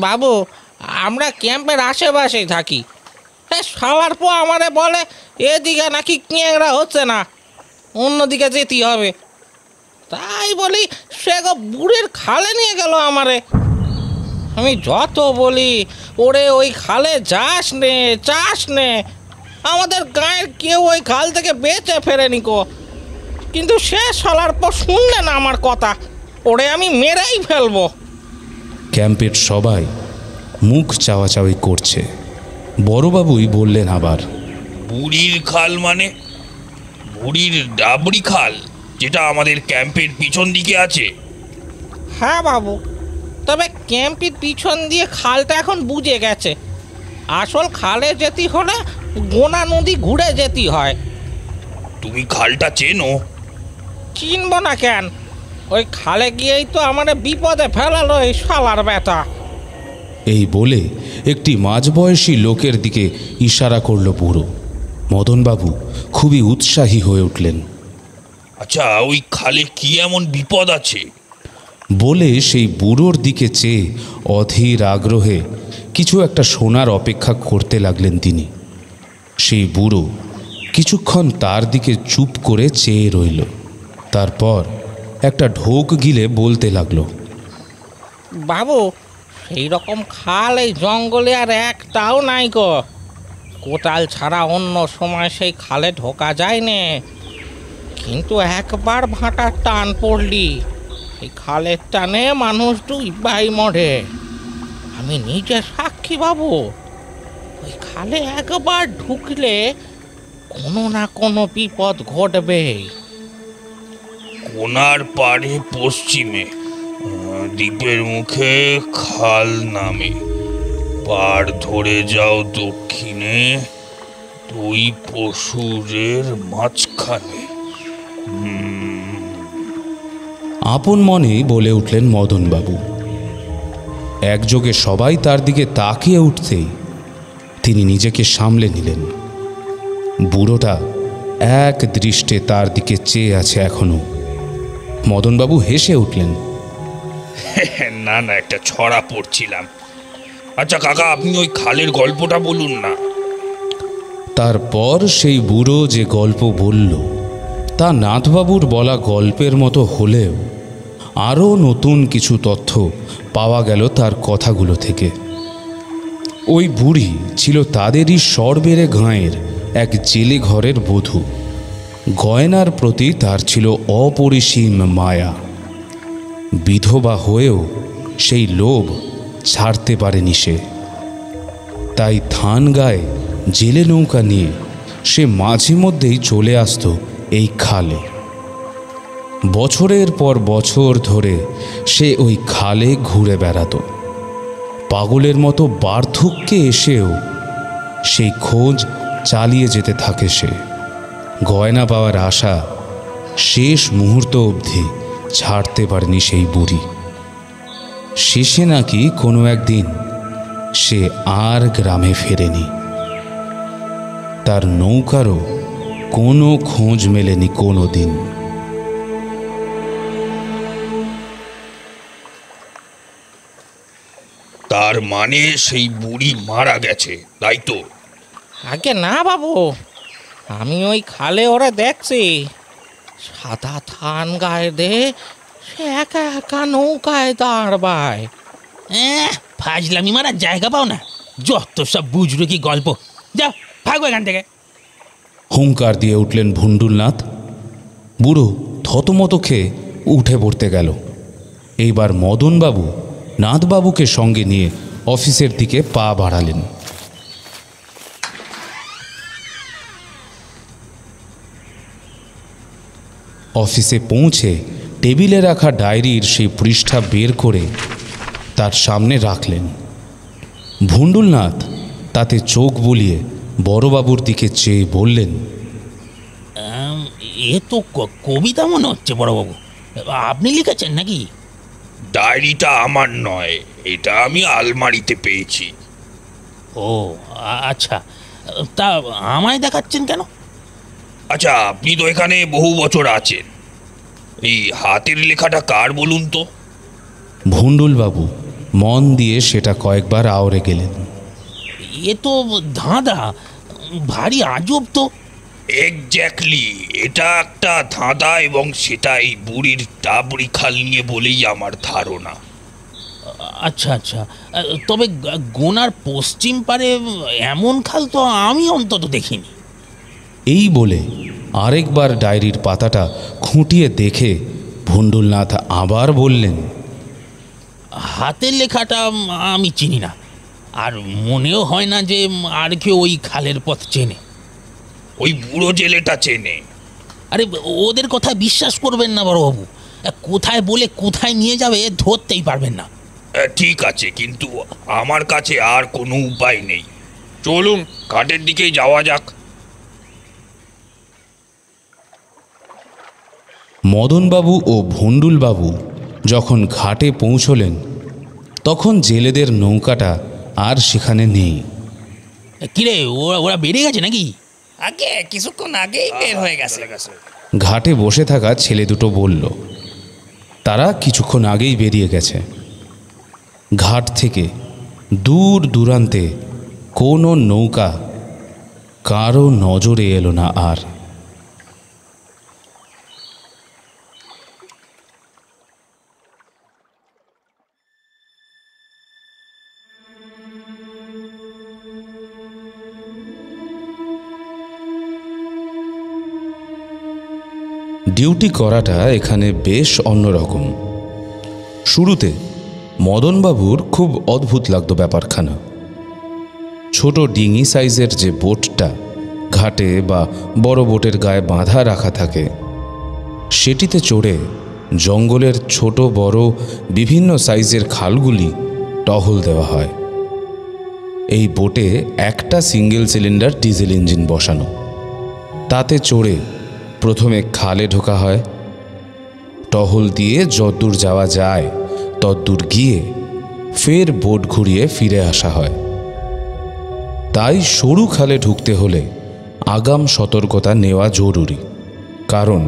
[SPEAKER 6] বাবু, আমরা ক্যাম্পের আশেপাশেই থাকি। সবার পর আমারে বলে এদিকে নাকি ক্যাংড়া হচ্ছে না, অন্যদিকে যেতে হবে। তাই বলি সে গো বুড়ির খালে নিয়ে গেল আমারে। আমি যত বলি ওরে ওই খালে যাস নে, চাস নে, আমাদের গাঁয়ের কেউ ওই খাল থেকে বেঁচে ফেরেনি কো। কিন্তু সে শালার পর শুনলে না আমার কথা, ওরে আমি মেরেই ফেলবো।
[SPEAKER 3] ক্যাম্পের সবাই মুখ চাওয়াচাওয়ি করছে। বড়বাবুই বললেন আবার,
[SPEAKER 4] বুড়ির খাল মানে? বুড়ির ডাবরি খাল, যেটা আমাদের ক্যাম্পের পিছন দিকে আছে?
[SPEAKER 6] হ্যাঁ বাবু, তবে ক্যাম্পের পিছন দিয়ে খালটা এখন বুঝে গেছে। আসল খালে যেতে হলে গোনা নদী ঘুরে যেতে হয়।
[SPEAKER 4] তুমি খালটা চেনো?
[SPEAKER 6] চিনবো না কেন? ওই খালে গিয়েই তো আমার বিপদে ফেলালো এই শালার বেটা।
[SPEAKER 3] এই বলে একটি মাঝবয়সী লোকের দিকে ইশারা করল বুড়ো। মদনবাবু খুবই উৎসাহী হয়ে উঠলেন।
[SPEAKER 4] আচ্ছা, ওই খালে কি এমন বিপদ আছে?
[SPEAKER 3] বলে সেই বুড়োর দিকে চেয়ে অধীর আগ্রহে কিছু একটা শোনার অপেক্ষা করতে লাগলেন তিনি। সেই বুড়ো কিছুক্ষণ তার দিকে চুপ করে চেয়ে রইল। তারপর একটা ঢোক গিলে বলতে লাগলো,
[SPEAKER 6] বাবু, সেই রকম খাল এই জঙ্গলে আর একটাও নাই গো। কোটাল ছাড়া অন্য সময় সেই খালে ঢোকা যায় না, কিন্তু একবার ভাটার টান পড়লি এই খালের টানে মানুষ ডুবাই মরে। আমি নিজে সাক্ষী বাবু, ওই খালে একবার ঢুকলে কোনো না কোনো বিপদ ঘটবে।
[SPEAKER 4] কোনার পাড়ে পশ্চিমে দ্বীপের মুখে খাল নামে, পাড় ধরে যাও দক্ষিণে, দুই পশুরের মাঝখানে।
[SPEAKER 3] আপন মনে বলে উঠলেন মদনবাবু। একযোগে সবাই তার দিকে তাকিয়ে উঠতেই তিনি নিজেকে সামলে নিলেন। বুড়োটা এক দৃষ্টে তার দিকে চেয়ে আছে এখনো। মদনবাবু হেসে উঠলেন,
[SPEAKER 4] না না, একটা ছড়া পড়ছিলাম। আচ্ছা কাকা, আপনি ওই খালের গল্পটা বলুন না।
[SPEAKER 3] তারপর সেই বুড়ো যে গল্প বলল তা নাথবাবুর বলা গল্পের মতো হলেও আরও নতুন কিছু তথ্য পাওয়া গেল তার কথাগুলো থেকে। ওই বুড়ি ছিল তাদেরই সরবেড়ে গাঁয়ের এক জেলে ঘরের বধূ। গয়নার প্রতি তার ছিল অপরিসীম মায়া। বিধবা হয়েও সেই লোভ ছাড়তে পারেনি সে। তাই ধান গায়ে জেলে নৌকা নিয়ে সে মাঝে মধ্যেই চলে আসতো এই খালে। বছরের পর বছর ধরে সে ওই খালে ঘুরে বেড়াতো। পাগলের মতো বার্ধক্যে এসেও সেই খোঁজ চালিয়ে যেতে থাকে সে। গয়না পাওয়ার আশা শেষ মুহূর্ত অবধি ছাড়তে পারেনি সেই বুড়ি। শেষে নাকি কোনো একদিন সে আর গ্রামে ফেরেনি। তার নৌকারও কোনো খোঁজ মেলেনি কোনো দিন।
[SPEAKER 4] তার মানে সেই বুড়ি মারা গেছে, তাই তো?
[SPEAKER 6] আগে না বাবু, আমি ওই খালে ওরা দেখছি। সাদা থান গায়ে দে, সে একা একা নৌকায় দাঁড়বায়।
[SPEAKER 5] ফাজলামি মারার জায়গা পাও না, যত সব বুঝলো কি গল্প। যাও ভাগো এখান থেকে।
[SPEAKER 3] হুঙ্কার দিয়ে উঠলেন ভুন্ডুলনাথ। বুড়ো থতমত খেয়ে উঠে পড়তে গেল। এইবার মদনবাবু নাথবাবুকে সঙ্গে নিয়ে অফিসের দিকে পা বাড়ালেন। অফিসে পৌঁছে টেবিলে রাখা ডায়েরির সেই পৃষ্ঠা বের করে তার সামনে রাখলেন। ভুন্ডুলনাথ তাতে চোখ বুলিয়ে বড়বাবুর দিকে চেয়ে বললেন,
[SPEAKER 5] এ তো কবিতা মনে হচ্ছে বড়বাবু, আপনি লিখেছেন নাকি?
[SPEAKER 4] ডায়েরিটা আমার নয়, এটা আমি আলমারিতে পেয়েছি।
[SPEAKER 5] ও আচ্ছা, তা আমায় দেখাচ্ছেন কেন?
[SPEAKER 4] আচ্ছা, আপনি তো এখানে বহু বছর আছেন, এই হাতের লেখাটা কার বলুন তো?
[SPEAKER 3] ভুন্ডুলবাবু মন দিয়ে সেটা কয়েকবার আওড়ে গেলেন।
[SPEAKER 5] এ তো ধাঁধা, ভারী আজব তো।
[SPEAKER 4] এক্স্যাক্টলি, এটা একটা ধাঁধা, এবং সেটা এই বুড়ির ডাবরি খাল নিয়ে বলেই আমার ধারণা।
[SPEAKER 5] আচ্ছা আচ্ছা, তবে গোনার পশ্চিম পারে এমন খাল তো আমি অন্তত দেখিনি।
[SPEAKER 3] এই বলে আরেকবার ডায়েরির পাতাটা খুঁটিয়ে দেখে ভুন্ডুলনাথ আবার বললেন,
[SPEAKER 5] হাতের লেখাটা আমি চিনি না, আর মনেও হয় না যে আর কেউ ওই খালের পথ চেনে।
[SPEAKER 4] ওই বুড়ো জেলেটা চেনে।
[SPEAKER 5] আরে ওদের কথা বিশ্বাস করবেন না বড়বাবু, কোথায় বলে কোথায় নিয়ে যাবে ধরতেই পারবেন না।
[SPEAKER 4] ঠিক আছে, কিন্তু আমার কাছে আর কোনো উপায় নেই। চলুন ঘাটের দিকেই যাওয়া যাক।
[SPEAKER 3] মদনবাবু ও ভুন্ডুলবাবু যখন ঘাটে পৌঁছলেন তখন জেলেদের নৌকাটা আর সেখানে নেই।
[SPEAKER 5] কিরে, ওরা বেরিয়ে গেছে নাকি?
[SPEAKER 7] আগে কিছুক্ষণ আগেই বের হয়ে গেছে।
[SPEAKER 3] ঘাটে বসে থাকা ছেলে দুটো বলল, তারা কিছুক্ষণ আগেই বেরিয়ে গেছে। ঘাট থেকে দূর দূরান্তে কোনো নৌকা কারো নজরে এলো না আর। ডিউটি করাটা এখানে বেশ অন্যরকম। শুরুতে মদনবাবুর খুব অদ্ভুত লাগতো ব্যাপারখানা। ছোট ডিঙি সাইজের যে বোটটা ঘাটে বা বড় বোটের গায়ে বাঁধা রাখা থাকে, সেটিতে চড়ে জঙ্গলের ছোট বড় বিভিন্ন সাইজের খালগুলি টহল দেওয়া হয়। এই বোটে একটা সিঙ্গেল সিলিন্ডার ডিজেল ইঞ্জিন বসানো। তাতে চড়ে প্রথমে খালে ঢোকা হয়, টহল দিয়ে যতদূর যাওয়া যায় ততদূর গিয়ে ফের বোট ঘুরিয়ে ফিরে আসা হয়। তাই সরু খালে ঢুকতে হলে আগাম সতর্কতা নেওয়া জরুরি, কারণ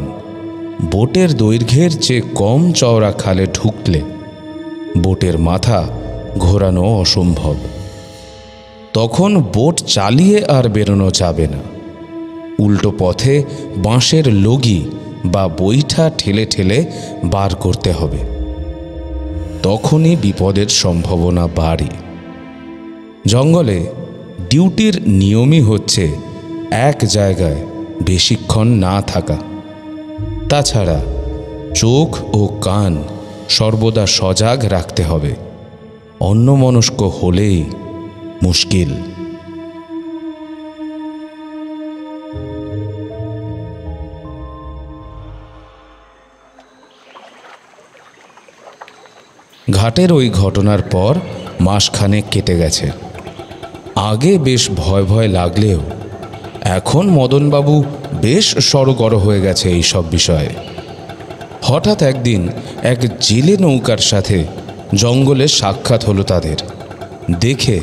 [SPEAKER 3] বোটের দৈর্ঘ্যের চেয়ে কম চওড়া খালে ঢুকলে বোটের মাথা ঘোরানো অসম্ভব। তখন বোট চালিয়ে আর বেরোনো যাবে না, উল্টো পথে বাঁশের লগি বা বৈঠা ঠেলে ঠেলে বার করতে হবে। তখনই বিপদের সম্ভাবনা বাড়ে। জঙ্গলে ডিউটির নিয়মই হচ্ছে এক জায়গায় বেশিক্ষণ না থাকা। তাছাড়া চোখ ও কান সর্বদা সজাগ রাখতে হবে, অন্যমনস্ক হলেই মুশকিল। ঘাটের ওই ঘটনার পর মাসখানেক কেটে গেছে। আগে বেশ ভয় ভয় লাগলেও এখন মদনবাবু বেশ সড়গড় হয়ে গেছে এই সব বিষয়ে। হঠাৎ একদিন এক জেলে নৌকার সাথে জঙ্গলে সাক্ষাৎ হলো তাদের। দেখে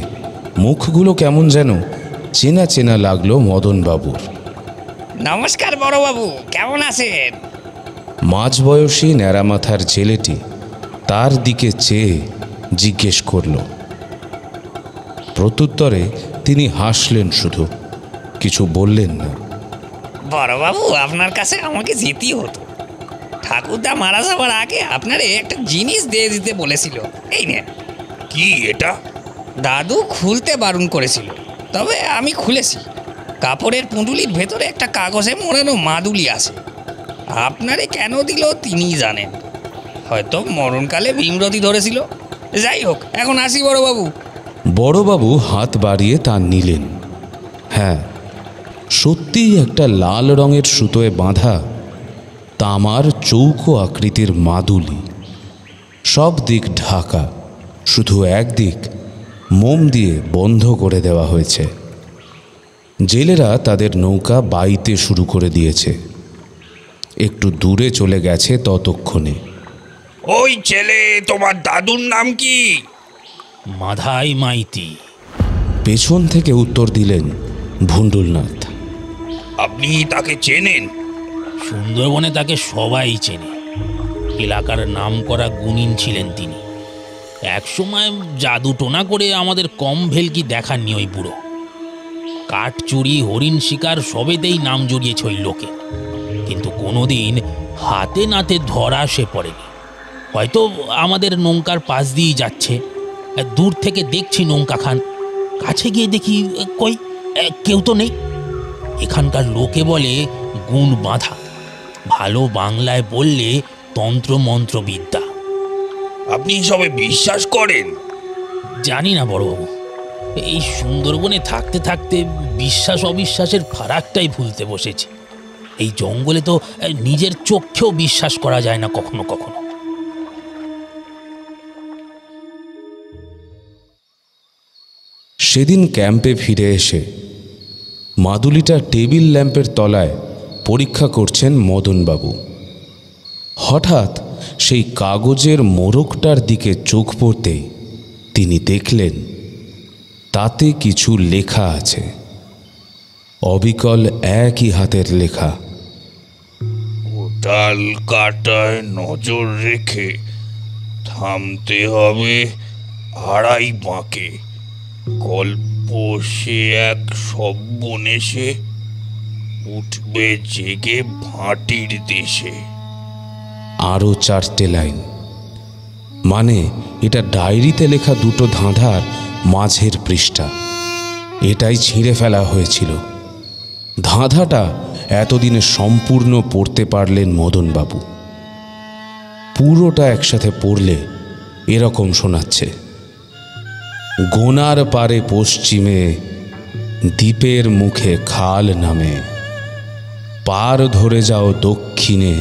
[SPEAKER 3] মুখগুলো কেমন যেন চেনা চেনা লাগলো মদনবাবুর।
[SPEAKER 7] নমস্কার বড়বাবু, কেমন আছেন?
[SPEAKER 3] মাঝবয়সী ন্যাড়ামাথার জেলেটি তার দিকে চেয়ে জিজ্ঞেস করল। প্রত্যুত্তরে তিনি হাসলেন, শুধু কিছু বললেন না।
[SPEAKER 7] বড়বাবু, আপনার কাছে আমাকে যেতেই হতো। ঠাকুরদা মারা যাবার আগে আপনারে একটা জিনিস দিয়ে দিতে বলেছিল, এই নেন।
[SPEAKER 4] কি এটা?
[SPEAKER 7] দাদু খুলতে বারণ করেছিল, তবে আমি খুলেছি। কাপড়ের পুঁটুলির ভেতরে একটা কাগজে মোড়ানো মাদুলি আছে। আপনারে কেন দিল তিনিই জানেন। হয়তো মরণকালে ভীমরতি ধরেছিল। যাই হোক, এখন আসি বড়বাবু।
[SPEAKER 3] বড়বাবু হাত বাড়িয়ে তা নিলেন। হ্যাঁ, সত্যিই একটা লাল রঙের সুতোয় বাঁধা তামার চৌকো আকৃতির মাদুলি, সব দিক ঢাকা, শুধু একদিক মোম দিয়ে বন্ধ করে দেওয়া হয়েছে। জেলেরা তাদের নৌকা বাইতে শুরু করে দিয়েছে। একটু দূরে চলে গেছে ততক্ষণে।
[SPEAKER 4] ওই ছেলে, তোমার দাদুর নাম কি?
[SPEAKER 5] মাধাই মাইতি।
[SPEAKER 3] পেছন থেকে উত্তর দিলেন ভুন্ডুলনাথ।
[SPEAKER 4] আপনি তাকে চেনেন?
[SPEAKER 5] সুন্দরবনে তাকে সবাই চেনে। এলাকার নামকরা গুণিন ছিলেন তিনি। একসময় জাদু টোনা করে আমাদের কম ভেলকি দেখাননি ওই বুড়ো। কাঠ চুরি, হরিণ শিকার সবেতেই নাম জড়িয়েছে ওই লোকে, কিন্তু কোনোদিন হাতে নাতে ধরা সে পড়েনি। হয়তো আমাদের নৌকার পাশ দিয়েই যাচ্ছে, দূর থেকে দেখছি নৌকা খান, কাছে গিয়ে দেখি কই কেউ তো নেই। এখানকার লোকে বলে গুণ বাঁধা, ভালো বাংলায় বললে তন্ত্রমন্ত্র বিদ্যা।
[SPEAKER 4] আপনি সবে বিশ্বাস করেন?
[SPEAKER 5] জানি না বড়বাবু, এই সুন্দরবনে থাকতে থাকতে বিশ্বাস অবিশ্বাসের ফারাকটাই ভুলতে বসেছি। এই জঙ্গলে তো নিজের চোখেও বিশ্বাস করা যায় না কখনো কখনো।
[SPEAKER 3] সেদিন ক্যাম্পে ফিরে এসে মাদুলিটা টেবিল ল্যাম্পের তলায় পরীক্ষা করছেন মদনবাবু। হঠাৎ সেই কাগজের মোড়কটার দিকে চোখ পড়তেই তিনি দেখলেন তাতে কিছু লেখা আছে। অবিকল একই হাতের লেখা।
[SPEAKER 4] কোটাল কাটায় নজর রেখে থামতে হবে 2.5 বাঁকে। গল্প সে এক সব্বনেশে, উঠবে জেগে ভাটির দেশে।
[SPEAKER 3] আরও 4টে লাইন। মানে এটা ডায়েরিতে লেখা দুটো ধাঁধার মাঝের পৃষ্ঠা। এটাই ছিঁড়ে ফেলা হয়েছিল। ধাঁধাটা এতদিনে সম্পূর্ণ পড়তে পারলেন মদনবাবু। পুরোটা একসাথে পড়লে এরকম শোনাচ্ছে: গোনার পারে পশ্চিমে, দ্বীপের মুখে খাল নামে, পার ধরে যাও দক্ষিণে,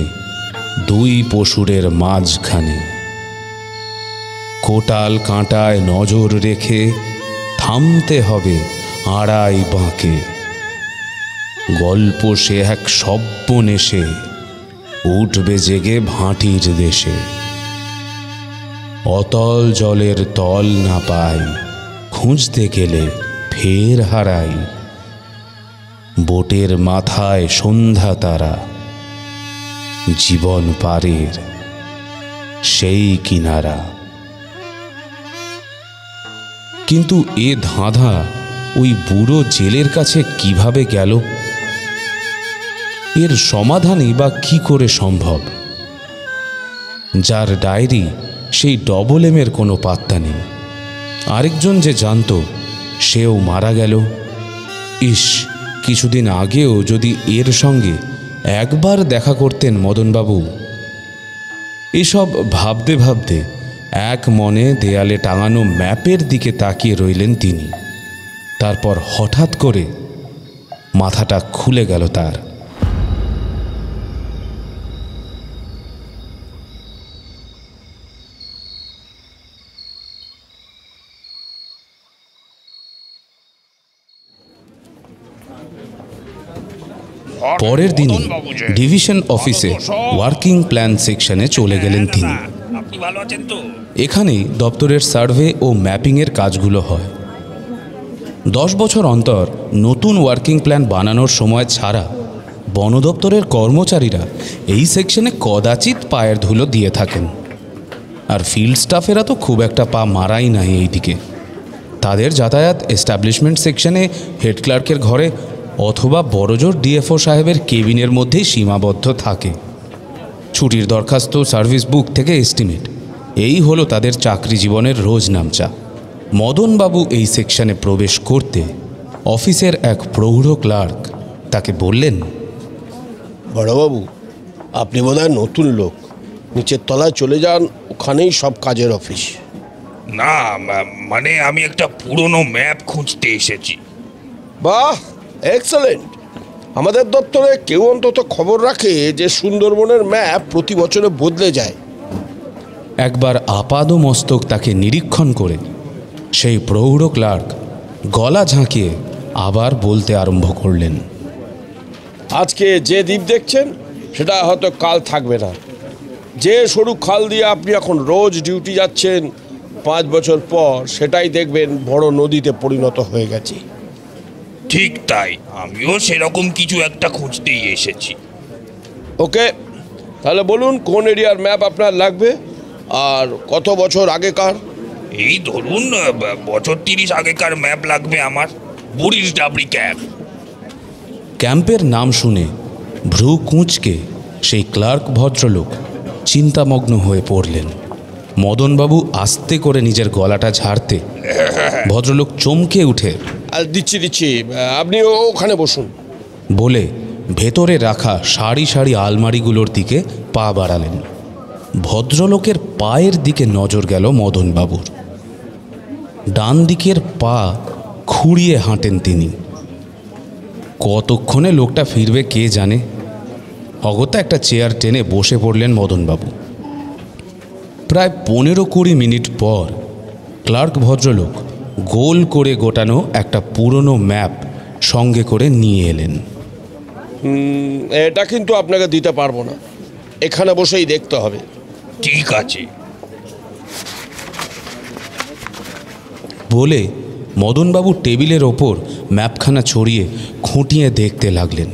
[SPEAKER 3] 2 পশুরের মাঝখানে। কোটাল কাঁটায় নজর রেখে থামতে হবে 2.5 বাঁকে। গল্প সে এক সব্বনেশে, উঠবে জেগে ভাটির দেশে। অতল জলের তল না পাই, খুঁজতে গেলে ফের হারাই। বোটের মাথায় সন্ধ্যা তারা, জীবন পারের সেই কিনারা। কিন্তু এ ধাঁধা ওই বুড়ো জেলের কাছে কিভাবে গেল? এর সমাধানই বা কি করে সম্ভব? যার ডায়েরি সেই ডবল এমের কোনো পাত্তা নেই। আরেকজন যে জানত সেও মারা গেল। ইস, কিছুদিন আগেও যদি এর সঙ্গে একবার দেখা করতেন মদনবাবু। এসব ভাবতে ভাবতে এক মনে দেয়ালে টাঙানো ম্যাপের দিকে তাকিয়ে রইলেন তিনি। তারপর হঠাৎ করে মাথাটা খুলে গেল তার। পরের দিনই ডিভিশন অফিসে ওয়ার্কিং প্ল্যান সেকশনে চলে গেলেন তিনি।
[SPEAKER 4] আপনি ভালো আছেন তো?
[SPEAKER 3] এখানেই দপ্তরের সার্ভে ও ম্যাপিংয়ের কাজগুলো হয়। 10 বছর অন্তর নতুন ওয়ার্কিং প্ল্যান বানানোর সময় ছাড়া বন দপ্তরের কর্মচারীরা এই সেকশনে কদাচিৎ পায়ের ধুলো দিয়ে থাকেন। আর ফিল্ড স্টাফেরা তো খুব একটা পা মারাই নাই এই দিকে। তাদের যাতায়াত এস্টাবলিশমেন্ট সেকশনে হেড ক্লার্কের ঘরে অথবা বড়জোর ডিএফও সাহেবের কেবিনের মধ্যেই সীমাবদ্ধ থাকে। ছুটির দরখাস্ত, সার্ভিস বুক থেকে এস্টিমেট, এই হলো তাদের চাকরি জীবনের রোজ নামচা। মদনবাবু এই সেকশনে প্রবেশ করতে অফিসের এক প্রৌঢ় ক্লার্ক তাকে বললেন,
[SPEAKER 8] বড়বাবু, আপনি বোধহয় নতুন লোক, নিচের তলায় চলে যান, ওখানেই সব কাজের অফিস।
[SPEAKER 4] না মানে আমি একটা পুরনো ম্যাপ খুঁজতে এসেছি।
[SPEAKER 8] বাহ, এক্সেলেন্ট। আমাদের দপ্তরে কেউ অন্তত খবর রাখে যে সুন্দরবনের ম্যাপ প্রতি বছরে বদলে যায়।
[SPEAKER 3] একবার আপাদমস্তক তাকে নিরীক্ষণ করে সেই প্রৌঢ় ক্লার্ক গলা ঝাঁকিয়ে আবার বলতে আরম্ভ করলেন,
[SPEAKER 8] আজকে যে দ্বীপ দেখছেন সেটা হয়তো কাল থাকবে না। যে সরু খাল দিয়ে আপনি এখন রোজ ডিউটি যাচ্ছেন, 5 বছর পর সেটাই দেখবেন বড় নদীতে পরিণত হয়ে গেছে।
[SPEAKER 4] ঠিক তাই, আমিও সেরকম কিছু একটা খুঁজতেই এসেছি।
[SPEAKER 8] ওকে, তাহলে বলুন কোন এরিয়ার ম্যাপ আপনার লাগবে আর কত বছর আগেকার?
[SPEAKER 4] এই ধরুন বছর 30 আগেকার ম্যাপ লাগবে আমার, বুড়ির ডাবরি ক্যাম্প।
[SPEAKER 3] ক্যাম্পের নাম শুনে ভ্রু কুঁচকে সেই ক্লার্ক ভদ্রলোক চিন্তামগ্ন হয়ে পড়লেন। মদনবাবু আস্তে করে নিজের গলাটা ঝাড়তে ভদ্রলোক চমকে উঠে,
[SPEAKER 8] আর দিচ্ছি, আপনি ওখানে বসুন
[SPEAKER 3] বলে ভেতরে রাখা সারি সারি আলমারিগুলোর দিকে পা বাড়ালেন। ভদ্রলোকের পায়ের দিকে নজর গেল মদনবাবুর। ডান দিকের পা খুঁড়িয়ে হাঁটেন তিনি। কতক্ষণে লোকটা ফিরবে কে জানে। অগত্যা একটা চেয়ার টেনে বসে পড়লেন মদনবাবু। প্রায় 15-20 মিনিট পর ক্লার্ক ভদ্রলোক গোল করে গোটানো একটা পুরনো ম্যাপ সঙ্গে করে নিয়ে এলেন।
[SPEAKER 8] এটা কিন্তু আপনাকে দিতে পারবো না, এখানে বসেই দেখতে হবে।
[SPEAKER 4] ঠিক আছে
[SPEAKER 3] বলে মদনবাবু টেবিলের ওপর ম্যাপখানা ছড়িয়ে খুঁটিয়ে দেখতে লাগলেন।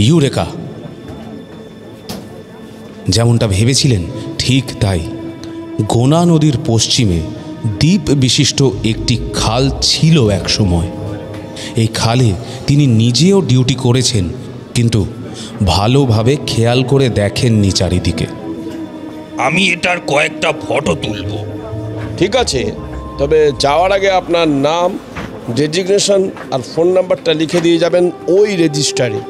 [SPEAKER 3] ইউরেকা! যেমনটা ভেবেছিলেন ঠিক তাই। গোনা নদীর পশ্চিমে দ্বীপ বিশিষ্ট একটি খাল ছিল এক সময়। এই খালে তিনি নিজেও ডিউটি করেছেন, কিন্তু ভালোভাবে খেয়াল করে দেখেননি চারিদিকে।
[SPEAKER 4] আমি এটার কয়েকটা ফটো তুলব।
[SPEAKER 8] ঠিক আছে, তবে যাওয়ার আগে আপনার নাম, ডেজিগনেশন আর ফোন নাম্বারটা লিখে দিয়ে যাবেন ওই রেজিস্টারে।